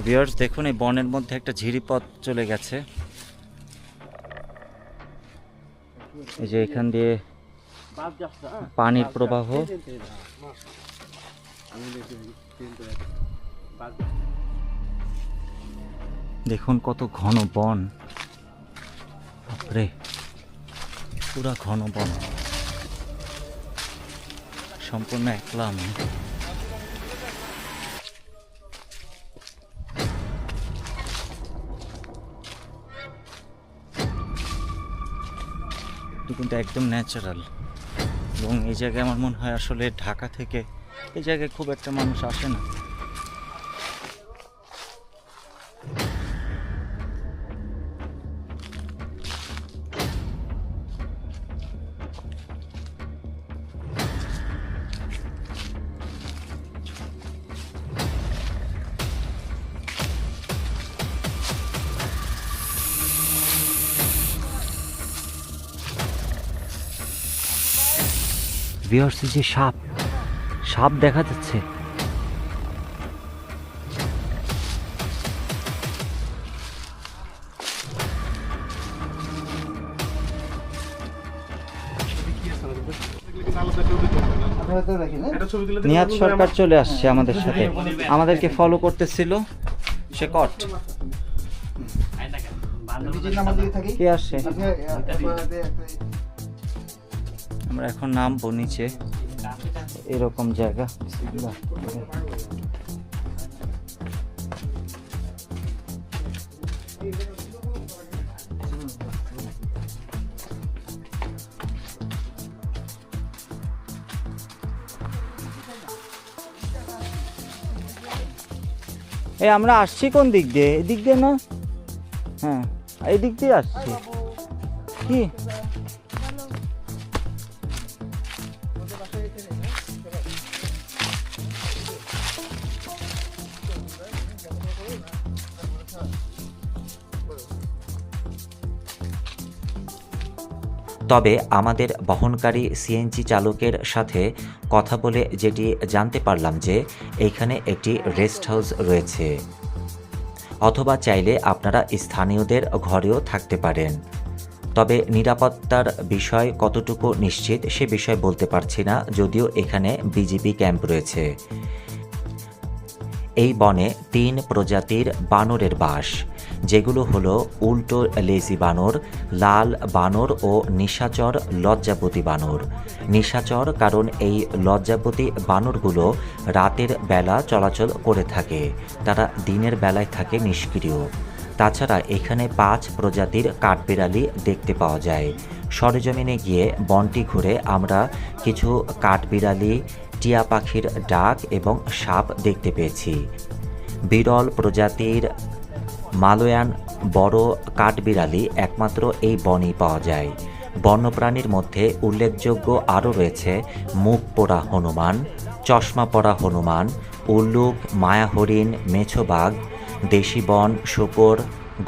Viewers দেখুন, এই বনের মধ্যে একটা ঝিরিপথ চলে গেছে। এই যে এখান দিয়ে পানির প্রবাহ। দেখুন কত ঘন বন, বাপরে পুরা ঘন বন, সম্পূর্ণ একলা আমি। কিন্তু একদম ন্যাচারাল, এবং এই জায়গায় আমার মনে হয় আসলে ঢাকা থেকে এই জায়গায় খুব একটা মানুষ আসে না। ভিউয়ার্স, যে সাপ সাপ দেখা যাচ্ছে। নিহাত সরকার চলে আসছে আমাদের সাথে, আমাদেরকে ফলো করতেছিল। সে কট কে আসছে? আমরা এখন নামবো নিচে, এরকম জায়গা। এই আমরা আসছি কোন দিক দিয়ে? এদিক দিয়ে না? হ্যাঁ, এই দিক দিয়ে আসছি। কি তবে আমাদের বহনকারী সিএনজি চালকের সাথে কথা বলে যেটি জানতে পারলাম যে এইখানে একটি রেস্ট হাউস রয়েছে, অথবা চাইলে আপনারা স্থানীয়দের ঘরেও থাকতে পারেন। তবে নিরাপত্তার বিষয় কতটুকু নিশ্চিত সে বিষয় বলতে পারছি না, যদিও এখানে বিজিবি ক্যাম্প রয়েছে। এই বনে 3 প্রজাতির বানরের বাস, যেগুলো হলো উল্টো লেজি বানর, লাল বানর ও নিশাচর লজ্জাপতি বানর। নিশাচর কারণ এই লজ্জাপতি বানরগুলো রাতের বেলা চলাচল করে থাকে, তারা দিনের বেলায় থাকে নিষ্ক্রিয়। তাছাড়া এখানে 5 প্রজাতির কাঠবিড়ালি দেখতে পাওয়া যায়। সরেজমিনে গিয়ে বনটি ঘুরে আমরা কিছু কাঠবিড়ালি, টিয়া পাখির ডাক এবং সাপ দেখতে পেয়েছি। বিরল প্রজাতির মালয়ান বড় কাঠবিড়ালি একমাত্র এই বনেই পাওয়া যায়। বন্যপ্রাণীর মধ্যে উল্লেখযোগ্য আরও রয়েছে মুখ পোড়া হনুমান, চশমা পরা হনুমান, উল্লুক, মায়া হরিণ, মেছো বাঘ, দেশি বন শূকর,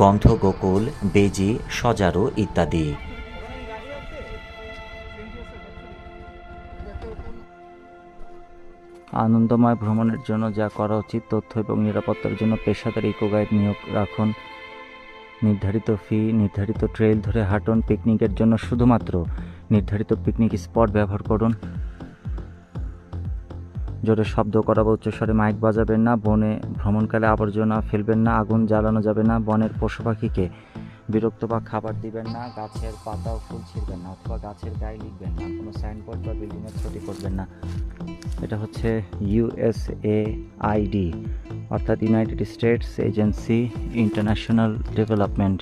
গন্ধগোকুল, বেজি, সজারু ইত্যাদি। আনন্দময় ভ্রমণের জন্য যা করা উচিত, তথ্য এবং নিরাপত্তার জন্য পেশাদার ইকো গাইড নিয়োগ রাখুন। নির্ধারিত ফি, নির্ধারিত ট্রেইল ধরে হাঁটুন। পিকনিকের জন্য শুধুমাত্র নির্ধারিত পিকনিক স্পট ব্যবহার করুন। জোরে শব্দ করা বা উচ্চস্বরে মাইক বাজাবেন না। বনে ভ্রমণকালে আবর্জনা ফেলবেন না। আগুন জ্বালানো যাবে না। বনের পশু পাখিকে বিরক্ত বা খাবার দিবেন না। গাছের পাতা ও ফুল ছিঁড়বেন না, অথবা গাছের গায়ে লিখবেন না। কোনো সাইনবোর্ড বা বিল্ডিংয়ের ক্ষতি করবেন না। এটা হচ্ছে USAID, অর্থাৎ United states agency international development,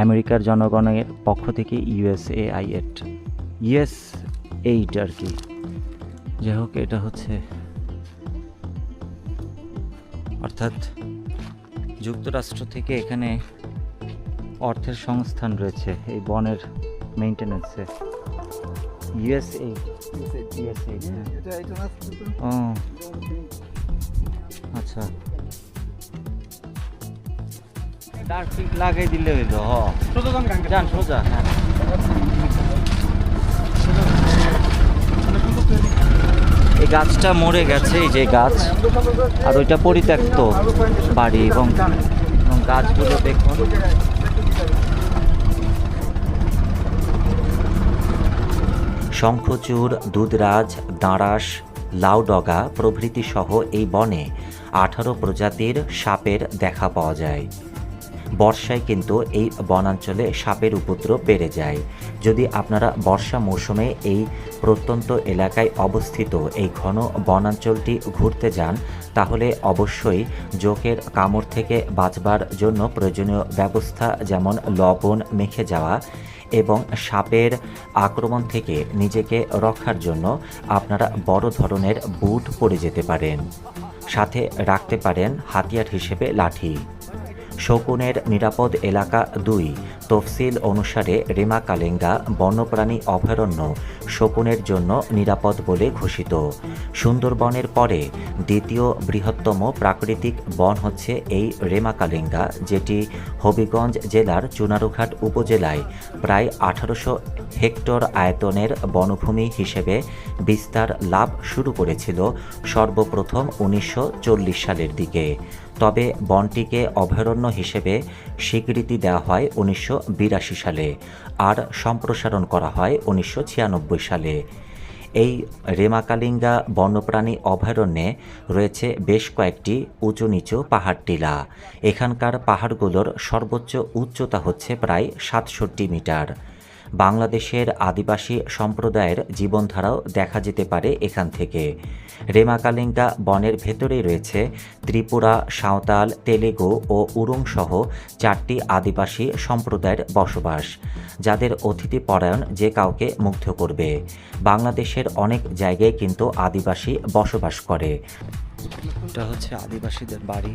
আমেরিকার জনগণের পক্ষ থেকে USAID আর কি। যাই হোক, এটা হচ্ছে অর্থাৎ যুক্তরাষ্ট্র থেকে এখানে অর্থের সংস্থান রয়েছে এই বনের মেইনটেনেন্সে। USAID। ও আচ্ছা, ডার্ক পিক লাগাই দিলে হইলো। যান সোজা। হ্যাঁ এই গাছটা মরে গেছে, এই যে গাছ, আর ওইটা পরিত্যক্ত বাড়ি, এবং গাছগুলো দেখুন। শঙ্খচূড়, দুধরাজ, দাঁড়াস, লাউডগা প্রভৃতি সহ এই বনে 18 প্রজাতির সাপের দেখা পাওয়া যায়। বর্ষায় কিন্তু এই বনাঞ্চলে সাপের উপদ্রব বেড়ে যায়। যদি আপনারা বর্ষা মৌসুমে এই প্রত্যন্ত এলাকায় অবস্থিত এই ঘন বনাঞ্চলটি ঘুরতে যান, তাহলে অবশ্যই জোকের কামড় থেকে বাঁচবার জন্য প্রয়োজনীয় ব্যবস্থা, যেমন লবণ মেখে যাওয়া এবং সাপের আক্রমণ থেকে নিজেকে রক্ষার জন্য আপনারা বড় ধরনের বুট পরে যেতে পারেন। সাথে রাখতে পারেন হাতিয়ার হিসেবে লাঠি। শকুনের নিরাপদ এলাকা 2 তফসিল অনুসারে রেমাকালেঙ্গা বন্যপ্রাণী অভয়ারণ্য শকুনের জন্য নিরাপদ বলে ঘোষিত। সুন্দরবনের পরে দ্বিতীয় বৃহত্তম প্রাকৃতিক বন হচ্ছে এই রেমাকালেঙ্গা, যেটি হবিগঞ্জ জেলার চুনারুঘাট উপজেলায় প্রায় 1800 হেক্টর আয়তনের বনভূমি হিসেবে বিস্তার লাভ শুরু করেছিল সর্বপ্রথম 1940 সালের দিকে। তবে বনটিকে অভয়ারণ্য হিসেবে স্বীকৃতি দেওয়া হয় 1982 সালে, আর সম্প্রসারণ করা হয় 1996 সালে। এই রেমাকালিঙ্গা বন্যপ্রাণী অভয়ারণ্যে রয়েছে বেশ কয়েকটি উঁচু নিচু পাহাড় টিলা। এখানকার পাহাড়গুলোর সর্বোচ্চ উচ্চতা হচ্ছে প্রায় 67 মিটার। বাংলাদেশের আদিবাসী সম্প্রদায়ের জীবনধারাও দেখা যেতে পারে এখান থেকে। রেমাকালিঙ্গা বনের ভেতরেই রয়েছে ত্রিপুরা, সাঁওতাল, তেলেগু ও উরুং সহ 4টি আদিবাসী সম্প্রদায়ের বসবাস, যাদের অতিথি পরায়ণ যে কাউকে মুগ্ধ করবে। বাংলাদেশের অনেক জায়গায় কিন্তু আদিবাসী বসবাস করে। এটা হচ্ছে আদিবাসীদের বাড়ি।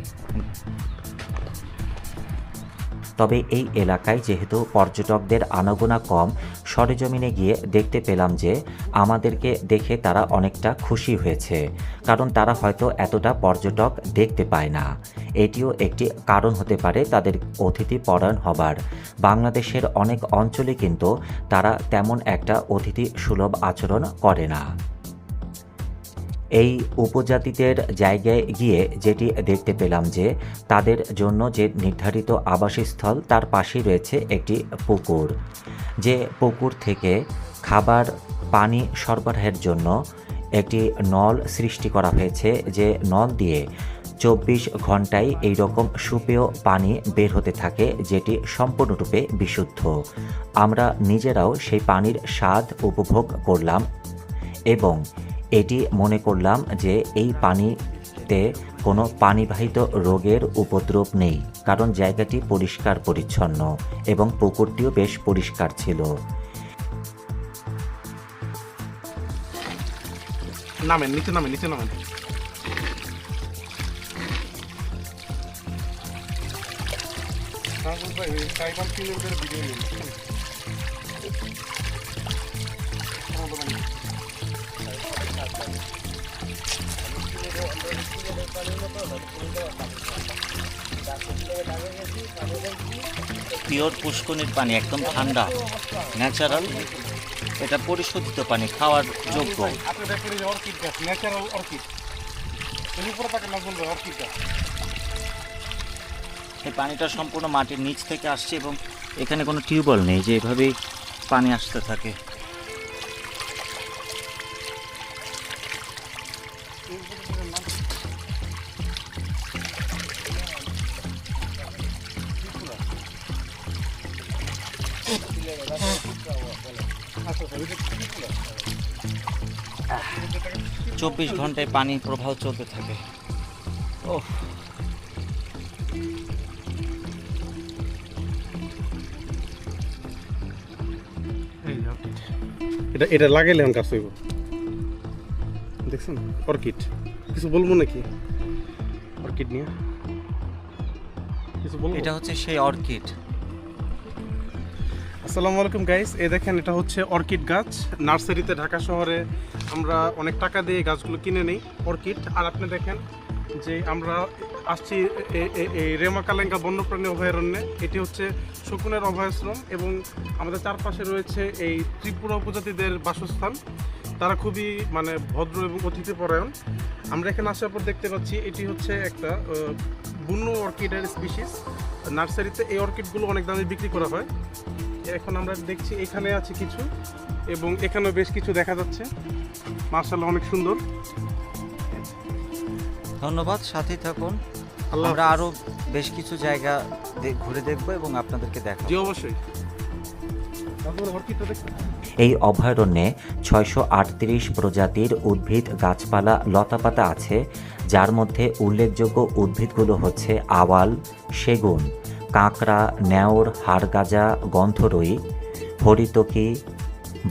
তবে এই এলাকায় যেহেতু পর্যটকদের আনাগোনা কম, সরেজমিনে গিয়ে দেখতে পেলাম যে আমাদেরকে দেখে তারা অনেকটা খুশি হয়েছে, কারণ তারা হয়তো এতটা পর্যটক দেখতে পায় না। এটিও একটি কারণ হতে পারে তাদের অতিথি পরায়ণ হবার। বাংলাদেশের অনেক অঞ্চলে কিন্তু তারা তেমন একটা অতিথি সুলভ আচরণ করে না। এই উপজাতিদের জায়গায় গিয়ে যেটি দেখতে পেলাম যে তাদের জন্য যে নির্ধারিত আবাসস্থল, তার পাশেই রয়েছে একটি পুকুর। যে পুকুর থেকে খাবার পানি সরবরাহের জন্য একটি নল সৃষ্টি করা হয়েছে, যে নল দিয়ে 24 ঘন্টায় এই রকম সুপেয় পানি বের হতে থাকে, যেটি সম্পূর্ণরূপে বিশুদ্ধ। আমরা নিজেরাও সেই পানির স্বাদ উপভোগ করলাম এবং এটি মনে করলাম যে এই পানিতে কোনো পানিবাহিত রোগের উপদ্রব নেই, কারণ জায়গাটি পরিষ্কার পরিচ্ছন্ন এবং পুকুরটিও বেশ পরিষ্কার ছিল। নামেন, নিচে নামেন, নিচে নামেন। পিওর পুষ্কনির পানি, একদম ঠান্ডা, ন্যাচারাল। এটা পরিশোধিত পানি, খাওয়ার যোগ্য। আপনি দেখেন যে অর্কিড গাছ, ন্যাচারাল অর্কিড। তুমি উপরে তাকে না বলবে অর্কিড গাছ। এই পানিটা সম্পূর্ণ মাটির নিচ থেকে আসছে এবং এখানে কোনো টিউবওয়েল নেই, যে এভাবেই পানি আসতে থাকে। চব্বিশ ঘন্টায় পানি প্রবাহ চলতে থাকে। ওহ, এটা এটা লাগাইলে এখন গাছ হইব। দেখছেন অর্কিড। কিছু বলবো নাকি অর্কিড নিয়ে? কিছু বলবো? এটা হচ্ছে সেই অর্কিড। আসসালামু আলাইকুম গাইস, এই দেখেন এটা হচ্ছে অর্কিড গাছ। নার্সারিতে ঢাকা শহরে আমরা অনেক টাকা দিয়ে গাছগুলো কিনে নেই অর্কিড। আর আপনি দেখেন যে আমরা আসছি এই রেমাকালেঙ্গা বন্যপ্রাণী অভয়ারণ্যে। এটি হচ্ছে শকুনের অভয়াশ্রম এবং আমাদের চারপাশে রয়েছে এই ত্রিপুরা উপজাতিদের বাসস্থান। তারা খুবই মানে ভদ্র এবং অতিথিপরায়ণ। আমরা এখানে আসার পর দেখতে পাচ্ছি এটি হচ্ছে একটা বুনো অর্কিডের স্পিসিস। নার্সারিতে এই অর্কিডগুলো অনেক দামে বিক্রি করা হয়। এখন আমরা দেখছি এখানে আছে কিছু এবং এখানেও বেশ কিছু দেখা যাচ্ছে। মাশাআল্লাহ, অনেক সুন্দর। ধন্যবাদ, সাথেই থাকুন। আল্লাহ আমরা হাফেজ। আরো বেশ কিছু জায়গা ঘুরে দেখবো এবং আপনাদেরকে দেখাবো। জি অবশ্যই। তারপরে অর্কিডটা দেখতে এই অভয়ারণ্যে 638 প্রজাতির উদ্ভিদ, গাছপালা, লতাপাতা আছে, যার মধ্যে উল্লেখযোগ্য উদ্ভিদগুলো হচ্ছে আওয়াল, সেগুন, কাঁকড়া, নেওর, হাড়গাজা, গন্ধরুই, হরিতকি,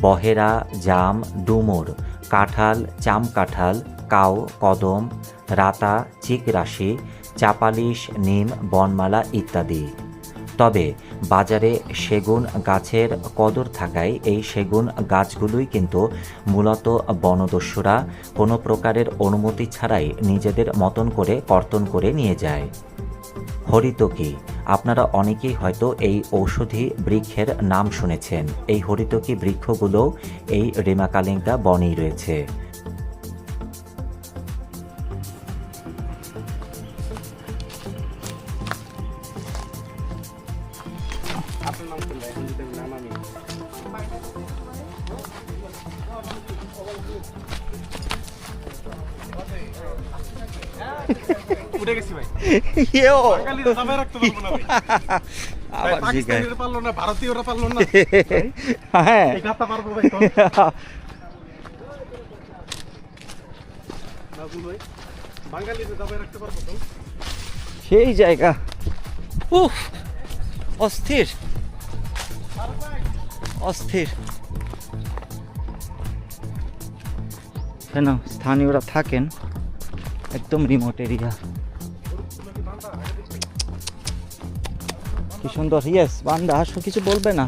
বহেরা, জাম, ডুমুর, কাঁঠাল, চাম কাঁঠাল, কাউ, কদম, রাতা, চিকরাশি, চাপালিশ, নিম, বনমালা ইত্যাদি। তবে বাজারে সেগুন গাছের কদর থাকায় এই সেগুন গাছগুলোই কিন্তু মূলত বনদস্যুরা কোনো প্রকারের অনুমতি ছাড়াই নিজেদের মতন করে কর্তন করে নিয়ে যায়। হরিতকি, আপনারা অনেকেই হয়তো এই ঔষধি বৃক্ষের নাম শুনেছেন। এই হরিতকি বৃক্ষগুলো এই রেমাকালেঙ্গা বনেই রয়েছে। আপনার নাম কি? এখন যদি আমি নাম আমি উঠে গেছি ভাই। বাঙালিরা দাবায় রাখতে পারবো না ভাই। ভাই, পাকিস্তানিরা পারলো না, ভারতীয়রা পারলো না, হ্যাঁ, এই গাথা পারবো ভাই তো। নাজমুল ভাই, বাঙালিরা দাবায় রাখতে পারবো তো? সেই জায়গা। উফ, অস্থির অস্থির। কেন স্থানীয়রা থাকেন একদম রিমোট এরিয়া। কি সুন্দর। ইয়েস, বান্দা আসো, কিছু বলবে না।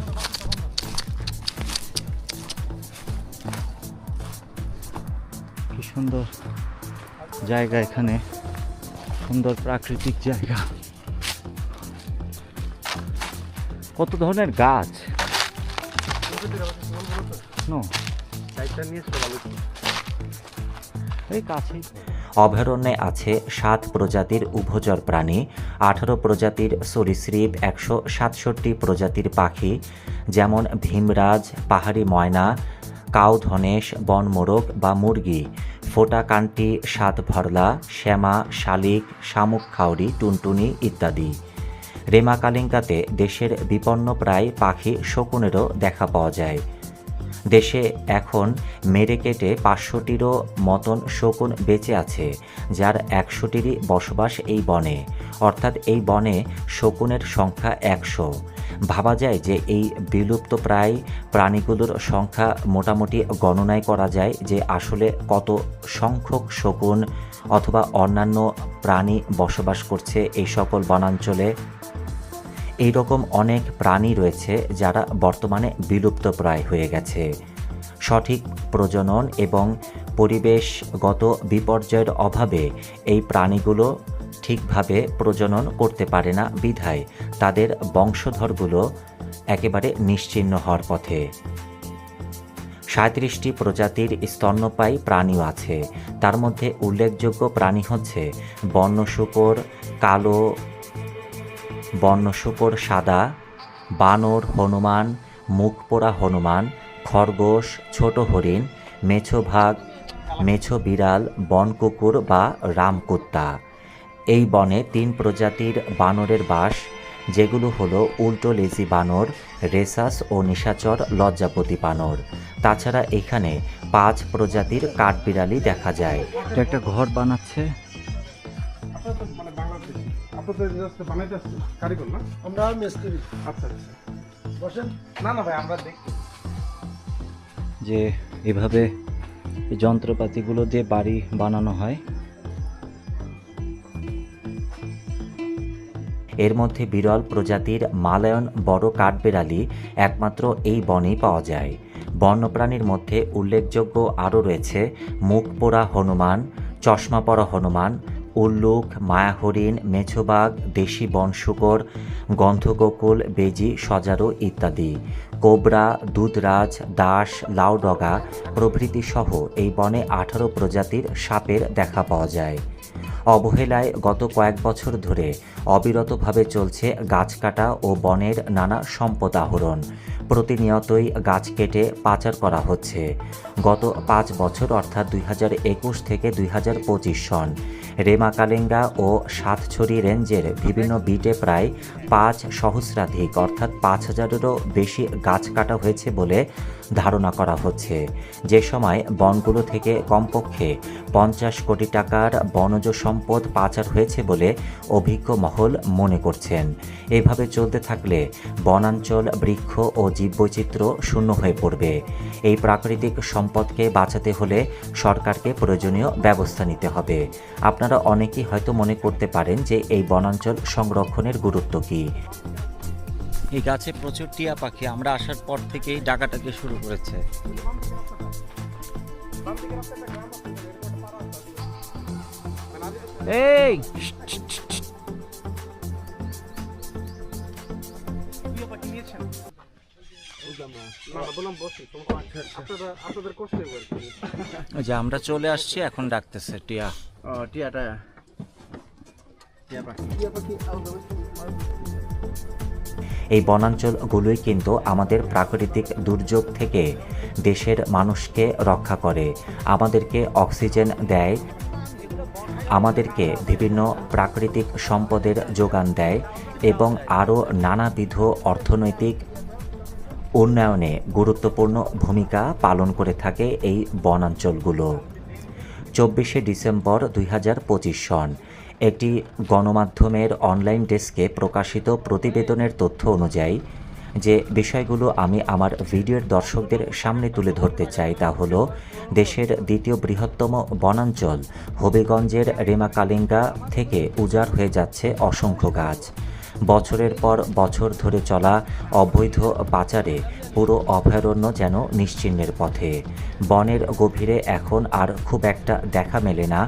কি সুন্দর জায়গা এখানে, সুন্দর প্রাকৃতিক জায়গা। কত ধরনের গাছ। নো, সাইডটা নিয়ে এসে ভালো ছিল। এই কাছেই। অভয়ারণ্যে আছে 7 প্রজাতির উভচর প্রাণী, 18 প্রজাতির সরীসৃপ, 167 প্রজাতির পাখি, যেমন ভীমরাজ, পাহাড়ি ময়না, কাউ ধনেশ, বনমোরগ বা মুরগি, ফোটাকান্টি, সাতভরলা, শ্যামা, শালিক, শামুক খাউরি, টুনটুনি ইত্যাদি। রেমাকালেঙ্গাতে দেশের বিপন্ন প্রায় পাখি শকুনেরও দেখা পাওয়া যায়। দেশে এখন মেরে কেটে 500টিরও মতন শকুন বেঁচে আছে, যার 100টিরই বসবাস এই বনে। অর্থাৎ এই বনে শকুনের সংখ্যা 100। ভাবা যায় যে এই বিলুপ্ত প্রায় প্রাণীগুলোর সংখ্যা মোটামুটি গণনায় করা যায় যে আসলে কত সংখ্যক শকুন অথবা অন্যান্য প্রাণী বসবাস করছে এই সকল বনাঞ্চলে। এই রকম অনেক প্রাণী রয়েছে যারা বর্তমানে বিলুপ্তপ্রায় হয়ে গেছে। সঠিক প্রজনন এবং পরিবেশগত বিপর্যয়ের অভাবে এই প্রাণীগুলো ঠিকভাবে প্রজনন করতে পারে না, বিধায় তাদের বংশধরগুলো একেবারে নিশ্চিহ্ন হওয়ার পথে। 37টি প্রজাতির স্তন্যপায়ী প্রাণীও আছে। তার মধ্যে উল্লেখযোগ্য প্রাণী হচ্ছে বন্য শূকর, কালো বন্য শূকর সাদা, বানর হনুমান, মুখপোড়া হনুমান, খরগোশ, ছোট হরিণ, মেছো ভাগ, মেছো বিড়াল, বন কুকুর বা রামকুত্তা। এই বনে 3 প্রজাতির বানরের বাস, যেগুলো হলো উল্টো লেজি বানর, রেসাস ও নিশাচর লজ্জাপতি বানর। তাছাড়া এখানে 5 প্রজাতির কাঠবিড়ালি দেখা যায়। এটা একটা ঘর বানাচ্ছে। আপনারা তো মানে বাংলাদেশি, আপনাদের জাস্ট বানাইতে আসছে কারিগর না? আমরা মিস্ত্রি। আচ্ছা আচ্ছা। বসেন। না না ভাই, আমরা দেখি। যে এভাবে এই যন্ত্রপাতিগুলো দিয়ে বাড়ি বানানো হয়। এর মধ্যে বিরল প্রজাতির মালয়ন বড় কাঠবিড়ালি একমাত্র এই বনেই পাওয়া যায়। বন্যপ্রাণীর মধ্যে উল্লেখযোগ্য আরও রয়েছে মুখ পোড়া হনুমান, চশমা পরা হনুমান, উল্লুক, মায়াহরিণ, মেছোবাঘ, দেশি বন শূকর, গন্ধগোকুল, বেজি, সজারু ইত্যাদি, কোবরা, দুধরাজ, দাস, লাউডগা প্রভৃতি সহ এই বনে 18 প্রজাতির সাপের দেখা পাওয়া যায়। অবহেলায় গত কয়েক বছর ধরে অবিরতভাবে চলছে গাছ কাটা ও বনের নানা সম্পদ আহরণ। প্রতিনিয়তই গাছ কেটে পাচার করা হচ্ছে। গত 5 বছর অর্থাৎ 2021 থেকে 2025 সন রেমাকালেঙ্গা ও সাতছড়ি রেঞ্জের বিভিন্ন বিটে প্রায় 5 সহস্রাধিক অর্থাৎ 5000-এরও বেশি গাছ কাটা হয়েছে বলে ধারণা করা হচ্ছে। যে সময় বনগুলো থেকে কমপক্ষে 50 কোটি টাকার বনজ সম্পদ পাচার হয়েছে বলে অভিজ্ঞ মহল মনে করছেন। এভাবে চলতে থাকলে বনাঞ্চল, বৃক্ষ ও জীববৈচিত্র্য শূন্য হয়ে পড়বে। এই প্রাকৃতিক সম্পদকে বাঁচাতে হলে সরকারকে প্রয়োজনীয় ব্যবস্থা নিতে হবে। আপনারা অনেকেই হয়তো মনে করতে পারেন যে এই বনাঞ্চল সংরক্ষণের গুরুত্ব কী। এই গাছে প্রচুর টিয়া পাখি আমরা আসার পর থেকেই ডাকাটাকে শুরু করেছে। এই ওই যে আমরা চলে আসছি, এখন ডাকতেছে টিয়া। টিয়াটা টিয়া পাখি এই বনাঞ্চলগুলোই কিন্তু আমাদের প্রাকৃতিক দুর্যোগ থেকে দেশের মানুষকে রক্ষা করে, আমাদেরকে অক্সিজেন দেয়, আমাদেরকে বিভিন্ন প্রাকৃতিক সম্পদের যোগান দেয় এবং আরও নানাবিধ অর্থনৈতিক উন্নয়নে গুরুত্বপূর্ণ ভূমিকা পালন করে থাকে এই বনাঞ্চলগুলো। 24শে ডিসেম্বর 2025 সন একটি গণমাধ্যমের অনলাইন ডেস্কে প্রকাশিত প্রতিবেদনের তথ্য অনুযায়ী যে বিষয়গুলো আমি আমার ভিডিওর দর্শকদের সামনে তুলে ধরতে চাই তা হলো দেশের দ্বিতীয় বৃহত্তম বনাঞ্চল হবিগঞ্জের রেমাকালেঙ্গা থেকে উজাড় হয়ে যাচ্ছে অসংখ্য গাছ। বছরের পর বছর ধরে চলা অবৈধ পাচারে পুরো অভয়ারণ্য যেন নিশ্চিহ্নের পথে। বনের গভীরে এখন আর খুব একটা দেখা মেলে না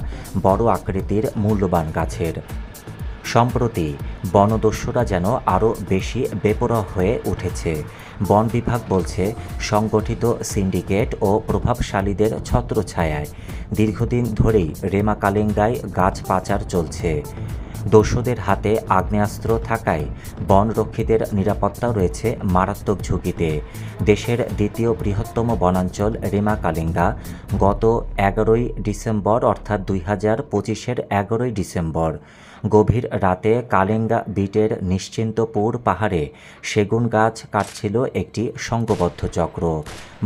বড় আকৃতির মূল্যবান গাছের। সম্প্রতি বনদস্যুরা যেন আরও বেশি বেপরোয়া হয়ে উঠেছে। বন বিভাগ বলছে সংগঠিত সিন্ডিকেট ও প্রভাবশালীদের ছত্রছায়ায় দীর্ঘদিন ধরেই রেমাকালেঙ্গায় গাছ পাচার চলছে। দস্যুদের হাতে আগ্নেয়াস্ত্র থাকায় বনরক্ষীদের নিরাপত্তা রয়েছে মারাত্মক ঝুঁকিতে। দেশের দ্বিতীয় বৃহত্তম বনাঞ্চল রেমাকালেঙ্গা গত 11ই ডিসেম্বর অর্থাৎ 2025-এর 11ই ডিসেম্বর গভীর রাতে কালেঙ্গা বিটের নিশ্চিন্তপুর পাহাড়ে সেগুন গাছ কাটছিল একটি সংঘবদ্ধ চক্র।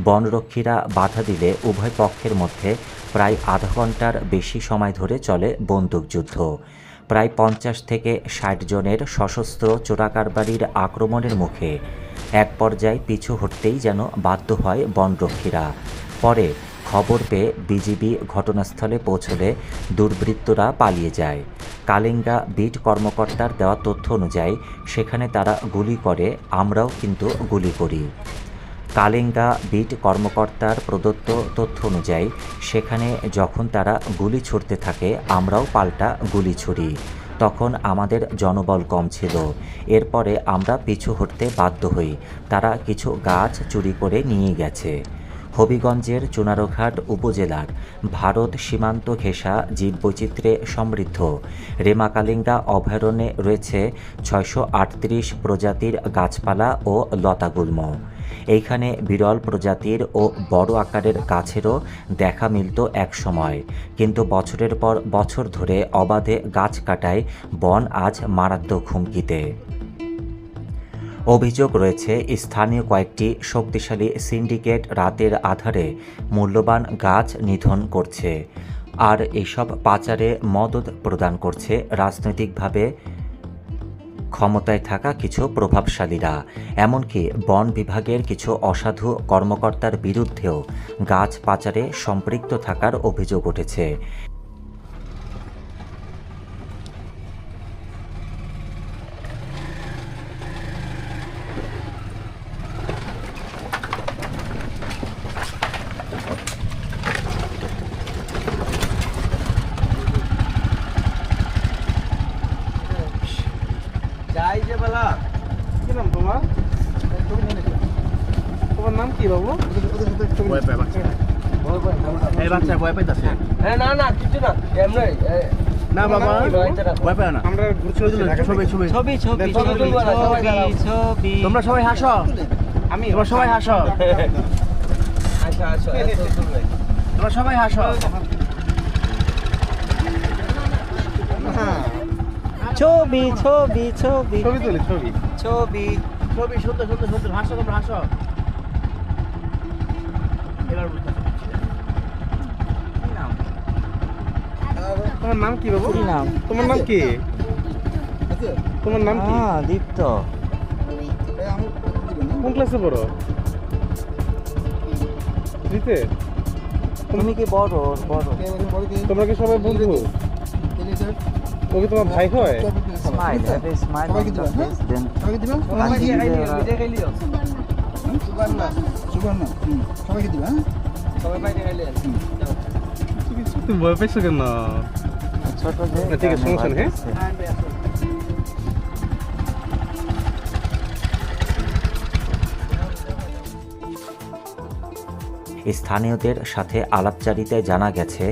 বনরক্ষীরা বাধা দিলে উভয় পক্ষের মধ্যে প্রায় আধা ঘন্টার বেশি সময় ধরে চলে বন্দুকযুদ্ধ। প্রায় 50 থেকে 60 জনের সশস্ত্র চোরাকারবারির আক্রমণের মুখে এক পর্যায়ে পিছু হটতেই যেন বাধ্য হয় বনরক্ষীরা। পরে খবর পেয়ে বিজিবি ঘটনাস্থলে পৌঁছলে দুর্বৃত্তরা পালিয়ে যায়। কালেঙ্গা বিট কর্মকর্তার দেওয়া তথ্য অনুযায়ী সেখানে তারা গুলি করে, আমরাও কিন্তু গুলি করি। কালেঙ্গা বিট কর্মকর্তার প্রদত্ত তথ্য অনুযায়ী সেখানে যখন তারা গুলি ছুড়তে থাকে আমরাও পাল্টা গুলি ছুড়ি। তখন আমাদের জনবল কম ছিল। এরপরে আমরা পিছু হটতে বাধ্য হই। তারা কিছু গাছ চুরি করে নিয়ে গেছে। হবিগঞ্জের চুনারঘাট উপজেলার ভারত সীমান্ত ঘেঁষা জীববৈচিত্র্যে সমৃদ্ধ রেমাকালেঙ্গা অভয়ারণ্যে রয়েছে 638 প্রজাতির গাছপালা ও লতাগুল্ম। এইখানে বিরল প্রজাতির ও বড় আকারের গাছেরও দেখা মিলত এক সময়, কিন্তু বছরের পর বছর ধরে অবাধে গাছ কাটায় বন আজ মারাত্মক হুমকিতে। অভিযোগ রয়েছে স্থানীয় কয়েকটি শক্তিশালী সিন্ডিকেট রাতের আধারে মূল্যবান গাছ নিধন করছে, আর এইসব পাচারে মদত প্রদান করছে রাজনৈতিকভাবে ক্ষমতায় থাকা কিছু প্রভাবশালীরা। এমনকি বন বিভাগের কিছু অসাধু কর্মকর্তার বিরুদ্ধেও গাছ পাচারে সম্পৃক্ত থাকার অভিযোগ উঠেছে। কি নাম তোমার? তোমার নাম কি বাবু? ভয় পায় বাচ্চা। এই বাচ্চা ভয় পাইতাছে। না বাবা ভয় পায় না। আমরা ঘুরতে ছবি ছবি তোমরা সবাই হাসো। তোমরা সবাই হাসো। তোমরা সবাই হাসো। ছবি ছবি ছবি ছবি তুলি ছবি। ছবি ছবি সুন্দর সুন্দর সুন্দর হাসো তোমরা হাসো। এবার বুঝতেছো। তোমার নাম কি বাবু? কি নাম? তোমার নাম কি? তোমার নাম কি? দীপ্ত। কোন ক্লাসে পড়ো? দিতে? তুমি কি বড়? তোমরা কি সবাই বন্ধু? ও কি তোমার ভাই হয়? Smile, have a smile on the face, then তুমি ভয় পাইছো কেন? ছোট যে না, ঠিক আছে, সমস্যা নেই, স্থানীয়দের সাথে আলাপচারিতায় জানা গেছে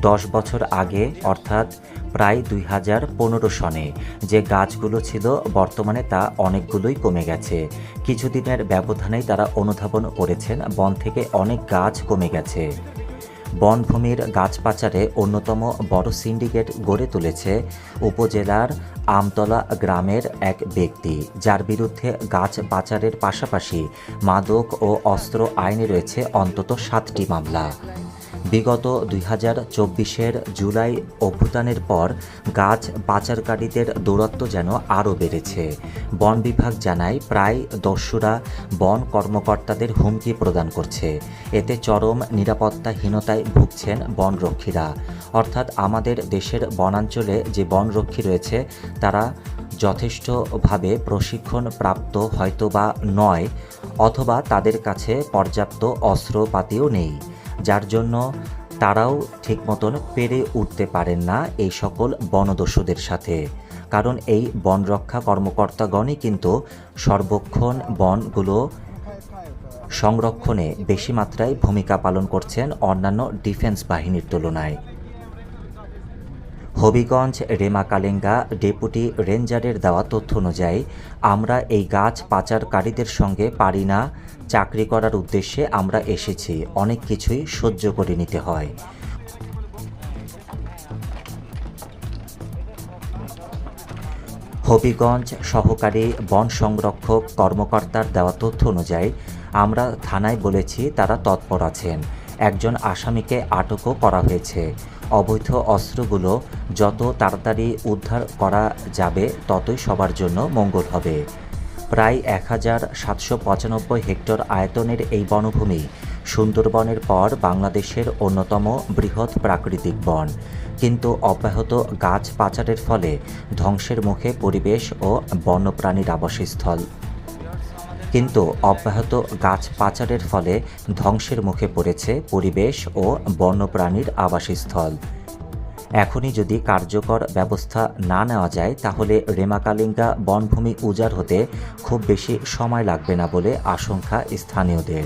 10 বছর আগে অর্থাৎ প্রায় 2015 সনে যে গাছগুলো ছিল বর্তমানে তা অনেকগুলোই কমে গেছে। কিছুদিনের ব্যবধানেই তারা অনুধাবন করেছেন বন থেকে অনেক গাছ কমে গেছে। বনভূমির গাছ পাচারে অন্যতম বড় সিন্ডিকেট গড়ে তুলেছে উপজেলার আমতলা গ্রামের এক ব্যক্তি, যার বিরুদ্ধে গাছ পাচারের পাশাপাশি মাদক ও অস্ত্র আইনে রয়েছে অন্তত 7টি মামলা। বিগত 2024-এর জুলাই অভ্যুত্থানের পর গাছ পাচারকারীদের দৌরাত্ম্য যেন আরও বেড়েছে। বন বিভাগ জানায় প্রায় দস্যুরা বন কর্মকর্তাদের হুমকি প্রদান করছে। এতে চরম নিরাপত্তাহীনতায় ভুগছেন বনরক্ষীরা। অর্থাৎ আমাদের দেশের বনাঞ্চলে যে বনরক্ষী রয়েছে তারা যথেষ্টভাবে প্রশিক্ষণ প্রাপ্ত হয়তো বা নয়, অথবা তাদের কাছে পর্যাপ্ত অস্ত্রপাতিও নেই, যার জন্য তারাও ঠিক মতন পেরে উঠতে পারেন না এই সকল বনদস্যুদের সাথে। কারণ এই বনরক্ষা কর্মকর্তাগণই কিন্তু সর্বক্ষণ বনগুলো সংরক্ষণে বেশি মাত্রায় ভূমিকা পালন করছেন অন্যান্য ডিফেন্স বাহিনীর তুলনায়। হবিগঞ্জ রেমাকালেঙ্গা ডেপুটি রেঞ্জারের দেওয়া তথ্য অনুযায়ী আমরা এই গাছ পাচারকারীদের সঙ্গে পারি না, চাকরি করার উদ্দেশ্যে আমরা এসেছি, অনেক কিছুই সহ্য করে নিতে হয়। হবিগঞ্জ সহকারী বন সংরক্ষক কর্মকর্তার দেওয়া তথ্য অনুযায়ী আমরা থানায় বলেছি তারা তৎপর আছেন। একজন আসামিকে আটকও করা হয়েছে। অবৈধ অস্ত্রগুলো যত তাড়াতাড়ি উদ্ধার করা যাবে ততই সবার জন্য মঙ্গল হবে। প্রায় 1795 হেক্টর আয়তনের এই বনভূমি সুন্দরবনের পর বাংলাদেশের অন্যতম বৃহৎ প্রাকৃতিক বন। কিন্তু অব্যাহত গাছ পাচারের ফলে ধ্বংসের মুখে পরিবেশ ও বন্যপ্রাণীর আবাসস্থল। ধ্বংসের মুখে পড়েছে পরিবেশ ও বন্যপ্রাণীর আবাসস্থল। এখনই যদি কার্যকর ব্যবস্থা না নেওয়া যায় তাহলে রেমাকালেঙ্গা বনভূমি উজাড় হতে খুব বেশি সময় লাগবে না বলে আশঙ্কা স্থানীয়দের।